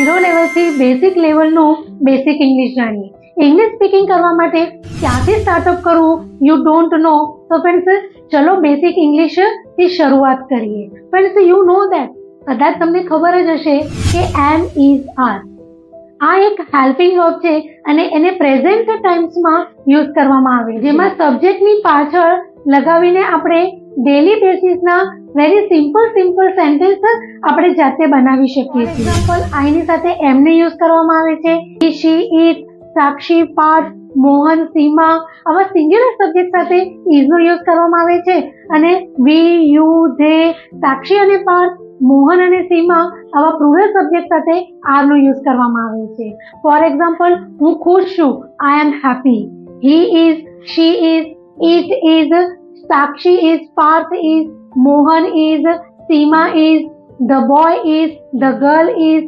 Zero લેવલથી basic લેવલનું basic English જાણીએ. English speaking કરવા માટે ક્યાંથી સ્ટાર્ટઅપ કરવું યુ ડોન્ટ નો, તો ફ્રેન્ડ્સ ચલો બેસિક ઇંગ્લિશથી શરૂઆત કરીએ. ફ્રેન્ડ્સ યુ નો દેટ, કદાચ તમને ખબર જ હશે કે એમ ઇઝ આર આ એક હેલ્પિંગ વર્બ છે અને એને પ્રેઝન્ટ ટાઈમ્સમાં યુઝ કરવામાં આવે છે, જેમાં સબ્જેક્ટની પાછળ લગાવીને આપણે ડેલી બેસિસના વેરી સિમ્પલ સેન્ટેન્સ આપણે જાતે બનાવી શકીએ છીએ. એક્ઝામ્પલ આઈની સાથે એમને યુઝ કરવામાં આવે છે. હી, શી, ઇટ, સાક્ષી, પાર્થ, મોહન, સીમા આવા સિંગ્યુલર સબ્જેક્ટ સાથે ઇઝનો યુઝ કરવામાં આવે છે અને વી, યુ, ધે, સાક્ષી અને પાર્થ, મોહન અને સીમા આવા પ્લુરલ સબ્જેક્ટ સાથે આર નો યુઝ કરવામાં આવે છે. ફોર એક્ઝામ્પલ, હું ખુશ છું, I am happy. He is, she is, it is, Sakshi is, Parth is, Mohan is, Seema is, the boy is, the girl is,